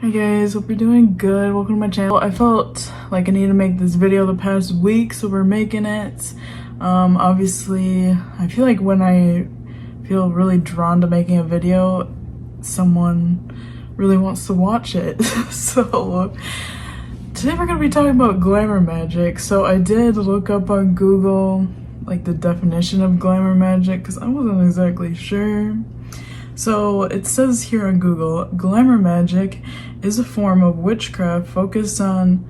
Hey guys, hope you're doing good. Welcome to my channel. I felt like I needed to make this video the past week, so we're making it. Obviously, I feel like when I feel really drawn to making a video, someone really wants to watch it. So today we're gonna be talking about glamour magic. So I did look up on Google like the definition of glamour magic because I wasn't exactly sure. So it says here on Google, glamour magic is a form of witchcraft focused on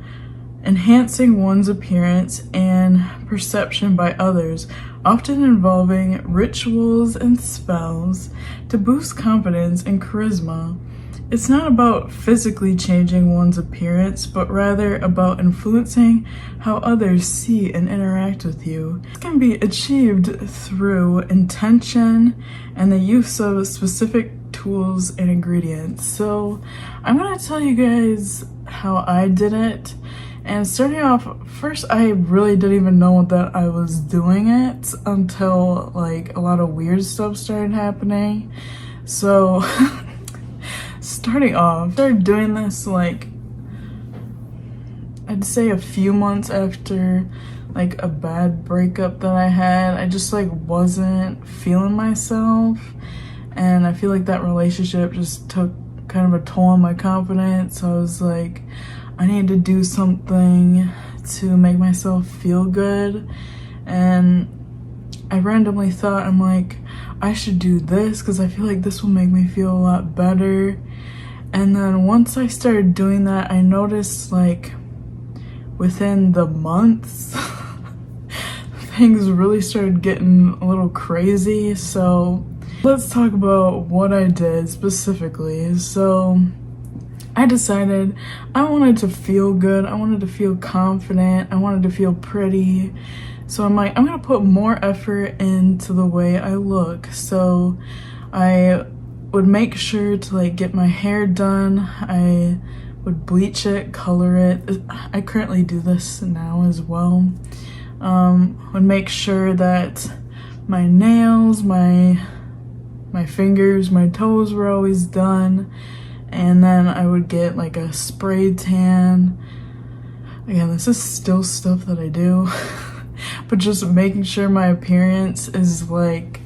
enhancing one's appearance and perception by others, often involving rituals and spells to boost confidence and charisma. It's not about physically changing one's appearance, but rather about influencing how others see and interact with you. This can be achieved through intention and the use of specific tools and ingredients. So I'm gonna tell you guys how I did it. And starting off, first I really didn't even know that I was doing it until like a lot of weird stuff started happening. So starting off, I started doing this like I'd say a few months after like a bad breakup that I had. I just like wasn't feeling myself, and I feel like that relationship just took kind of a toll on my confidence. So I was like, I need to do something to make myself feel good, and I randomly thought, I'm like, I should do this because I feel like this will make me feel a lot better. And then once I started doing that, I noticed like within the months things really started getting a little crazy. So let's talk about what I did specifically. So I decided I wanted to feel good, I wanted to feel confident, I wanted to feel pretty. So I'm like, I'm gonna put more effort into the way I look. So I would make sure to like get my hair done. I would bleach it, color it. I currently do this now as well. Would make sure that my nails, my fingers, my toes were always done. And then I would get like a spray tan. Again, this is still stuff that I do. But just making sure my appearance is like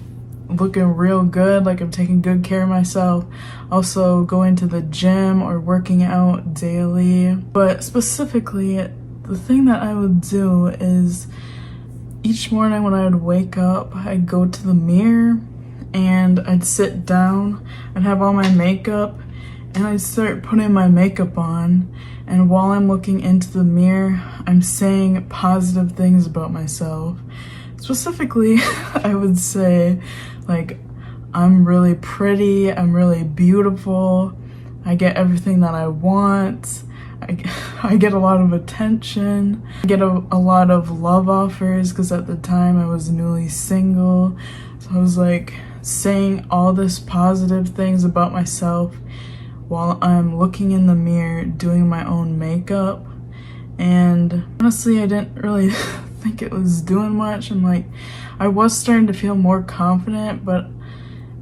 looking real good, like I'm taking good care of myself. Also going to the gym or working out daily. But specifically, the thing that I would do is each morning when I would wake up, I'd go to the mirror and I'd sit down, I'd have all my makeup, and I'd start putting my makeup on. And while I'm looking into the mirror, I'm saying positive things about myself. Specifically, I would say, like, I'm really pretty, I'm really beautiful, I get everything that I want, I get a lot of attention, I get a lot of love offers, because at the time I was newly single. So I was like saying all this positive things about myself while I'm looking in the mirror doing my own makeup. And honestly, I didn't really think it was doing much. And like, I was starting to feel more confident, but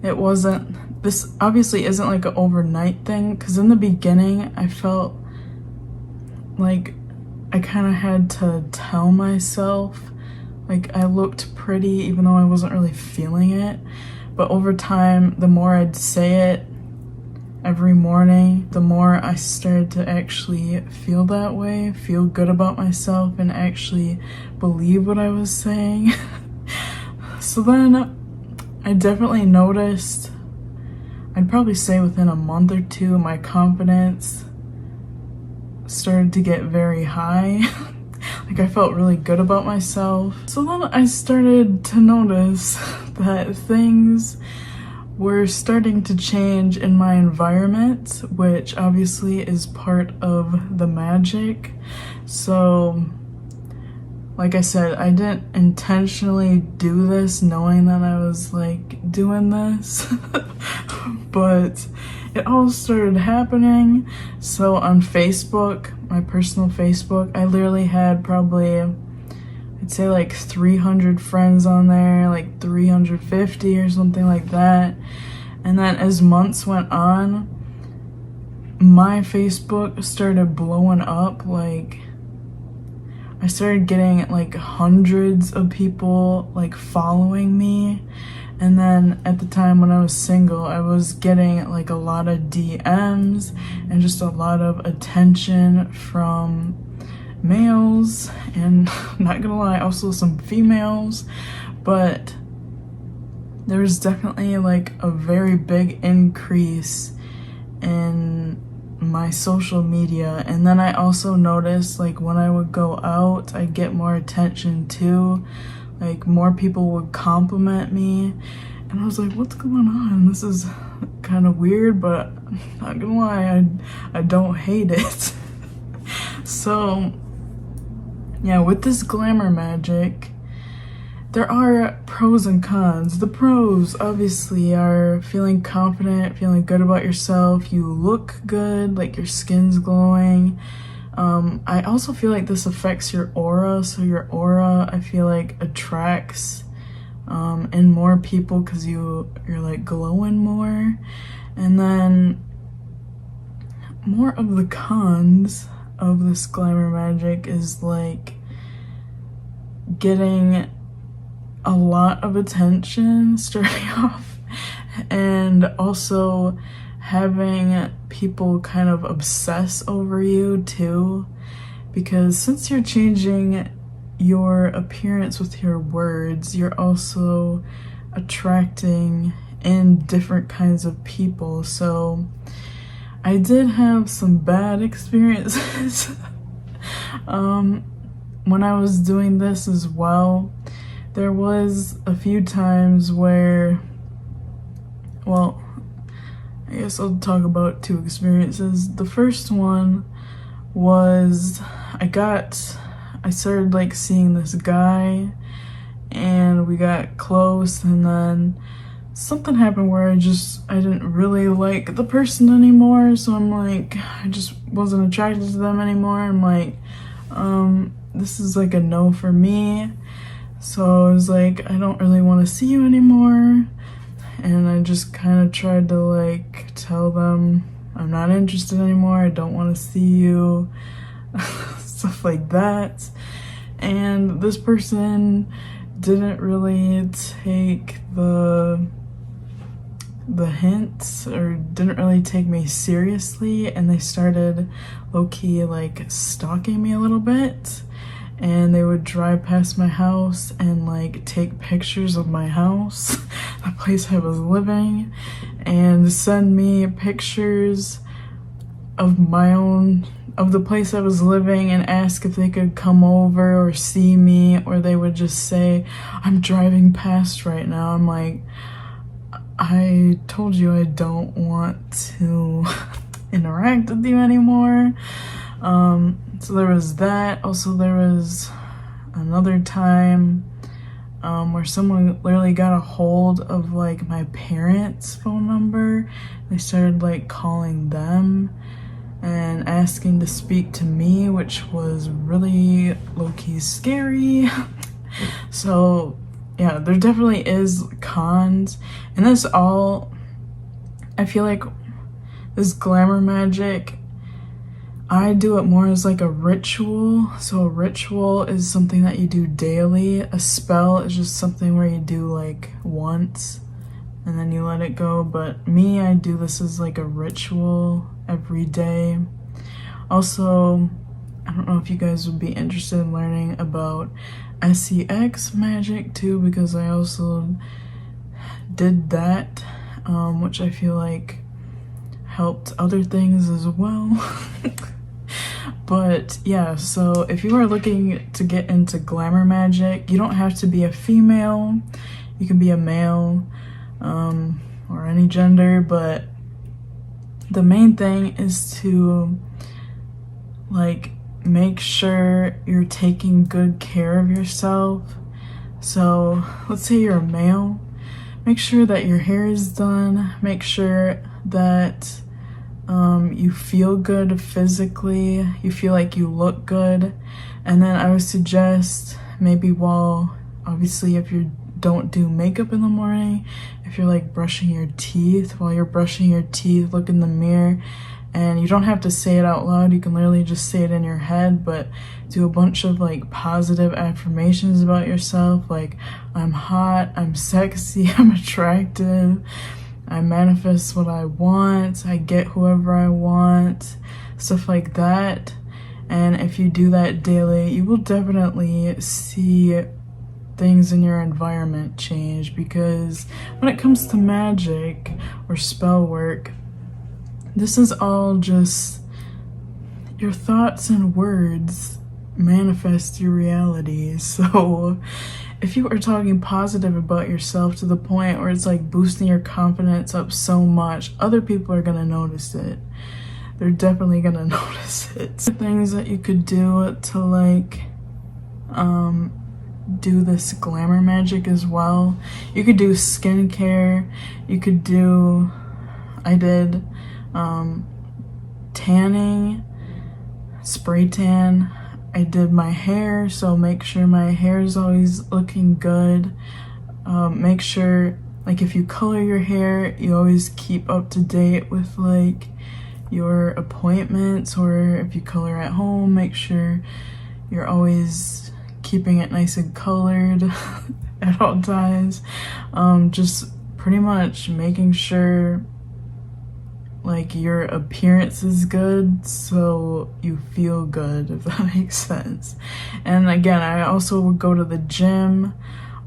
it wasn't, this obviously isn't like an overnight thing, because in the beginning I felt like I kind of had to tell myself like I looked pretty even though I wasn't really feeling it. But over time, the more I'd say it every morning, the more I started to actually feel that way, feel good about myself, and actually believe what I was saying. So then I definitely noticed, I'd probably say within a month or two, my confidence started to get very high. Like I felt really good about myself. So then I started to notice that things were starting to change in my environment, which obviously is part of the magic. So like I said, I didn't intentionally do this knowing that I was like doing this, but it all started happening. So on Facebook, my personal Facebook, I literally had probably, I'd say like 300 friends on there, like 350 or something like that. And then as months went on, my Facebook started blowing up. Like, I started getting like hundreds of people like following me. And then at the time when I was single, I was getting like a lot of DMs and just a lot of attention from males, and not gonna lie, also some females. But there was definitely like a very big increase in my social media. And then I also noticed, like, when I would go out, I'd get more attention too. Like, more people would compliment me, and I was like, what's going on? This is kind of weird, but not gonna lie, I don't hate it. So yeah, with this glamour magic, there are pros and cons. The pros obviously are feeling confident, feeling good about yourself. You look good, like your skin's glowing. I also feel like this affects your aura. So your aura, I feel like, attracts in more people because you're like glowing more. And then more of the cons of this glamour magic is like getting a lot of attention starting off, and also having people kind of obsess over you too, because since you're changing your appearance with your words, you're also attracting in different kinds of people. So I did have some bad experiences when I was doing this as well. There was a few times where, well, I guess I'll talk about two experiences. The first one was I started like seeing this guy, and we got close, and then something happened where I didn't really like the person anymore. So I'm like, I just wasn't attracted to them anymore. I'm like, this is like a no for me. So I was like, I don't really want to see you anymore. And I just kind of tried to like tell them I'm not interested anymore, I don't want to see you, stuff like that. And this person didn't really take the hints, or didn't really take me seriously, and they started low-key like stalking me a little bit. And they would drive past my house and like take pictures of my house, the place I was living, and send me pictures of the place I was living, and ask if they could come over or see me, or they would just say, I'm driving past right now. I'm like, I told you I don't want to interact with you anymore. So there was that. Also, there was another time where someone literally got a hold of like my parents' phone number. They started like calling them and asking to speak to me, which was really low-key scary. So yeah, there definitely is cons. And this all, I feel like this glamour magic, I do it more as like a ritual. So a ritual is something that you do daily. A spell is just something where you do like once and then you let it go. But me, I do this as like a ritual every day. Also, I don't know if you guys would be interested in learning about sex magic too, because I also did that, which I feel like helped other things as well. But yeah, so if you are looking to get into glamour magic, you don't have to be a female, you can be a male, or any gender, but the main thing is to like make sure you're taking good care of yourself. So let's say you're a male, make sure that your hair is done, make sure that you feel good physically, you feel like you look good. And then I would suggest maybe obviously if you don't do makeup in the morning, if you're like brushing your teeth, while you're brushing your teeth, look in the mirror And you don't have to say it out loud, you can literally just say it in your head, but do a bunch of like positive affirmations about yourself, like I'm hot, I'm sexy, I'm attractive, I manifest what I want, I get whoever I want, stuff like that. And if you do that daily, you will definitely see things in your environment change, because when it comes to magic or spell work, this is all just your thoughts and words manifest your reality. So if you are talking positive about yourself to the point where it's like boosting your confidence up so much, other people are gonna notice it. They're definitely gonna notice it. Things that you could do to like do this glamour magic as well. You could do skincare. You could do, I did tanning, spray tan. I did my hair, so make sure my hair is always looking good. Make sure, like, if you color your hair, you always keep up to date with like your appointments, or if you color at home, make sure you're always keeping it nice and colored at all times. Just pretty much making sure like your appearance is good so you feel good, if that makes sense. And again, I also would go to the gym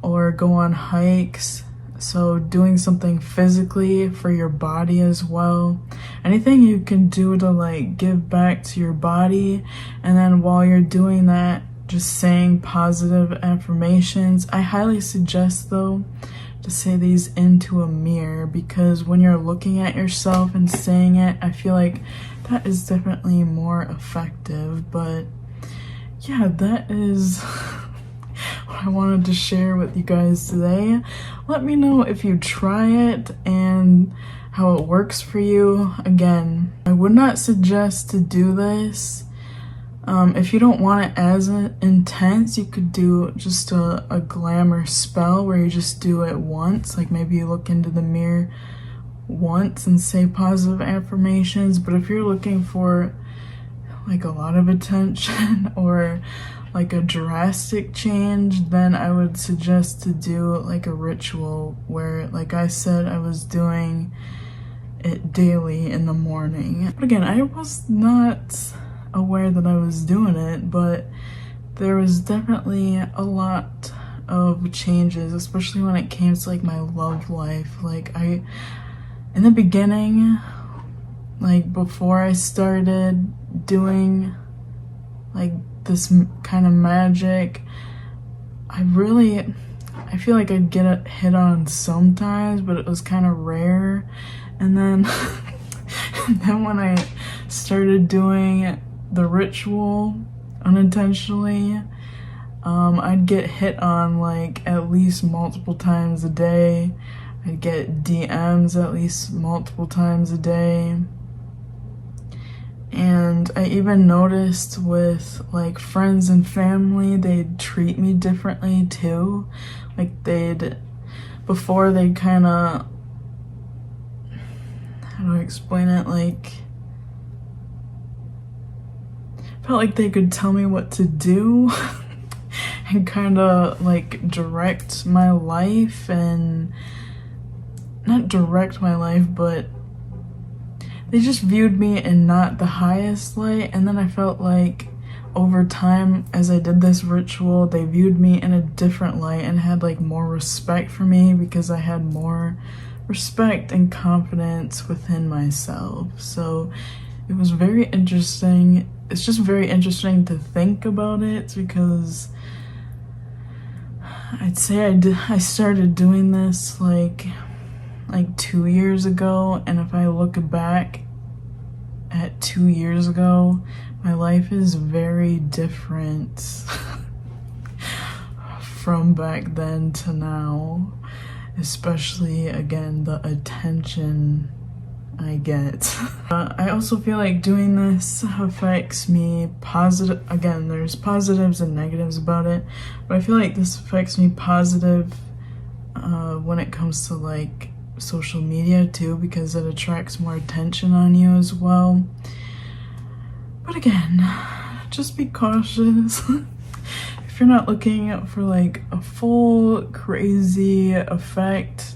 or go on hikes, so doing something physically for your body as well. Anything you can do to like give back to your body, and then while you're doing that, just saying positive affirmations. I highly suggest though to say these into a mirror, because when you're looking at yourself and saying it, I feel like that is definitely more effective. But yeah, that is what I wanted to share with you guys today. Let me know if you try it and how it works for you. Again, I would not suggest to do this. If you don't want it as intense, you could do just a glamour spell where you just do it once. Like maybe you look into the mirror once and say positive affirmations. But if you're looking for like a lot of attention or like a drastic change, then I would suggest to do like a ritual where, like I said, I was doing it daily in the morning. But again, I was not aware that I was doing it, but there was definitely a lot of changes, especially when it came to like my love life. Like in the beginning, like before I started doing like this kind of magic, I feel like I'd get it hit on sometimes, but it was kind of rare. And then when I started doing the ritual unintentionally, I'd get hit on like at least multiple times a day. I'd get DMs at least multiple times a day. And I even noticed with like friends and family, they'd treat me differently too. Like before they'd kind of, how do I explain it? Like, felt like they could tell me what to do and kind of like direct my life, and not direct my life, but they just viewed me in not the highest light. And then I felt like over time, as I did this ritual, they viewed me in a different light and had like more respect for me, because I had more respect and confidence within myself. So it was very interesting. It's just very interesting to think about it, because I'd say I started doing this like 2 years ago, and if I look back at 2 years ago, my life is very different from back then to now, especially again the attention I get. I also feel like doing this affects me positive. Again, there's positives and negatives about it, but I feel like this affects me positive when it comes to like social media too, because it attracts more attention on you as well. But again, just be cautious. If you're not looking for like a full crazy effect,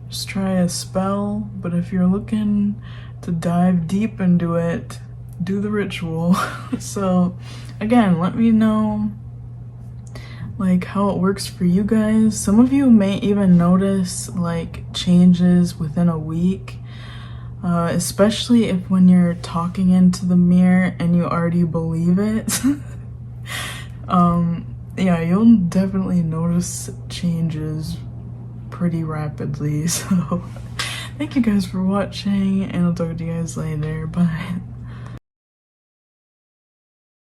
just try a spell. But if you're looking to dive deep into it, do the ritual. So again, let me know like how it works for you guys. Some of you may even notice like changes within a week, especially if when you're talking into the mirror and you already believe it. Yeah, you'll definitely notice changes pretty rapidly. So thank you guys for watching, and I'll talk to you guys later. Bye.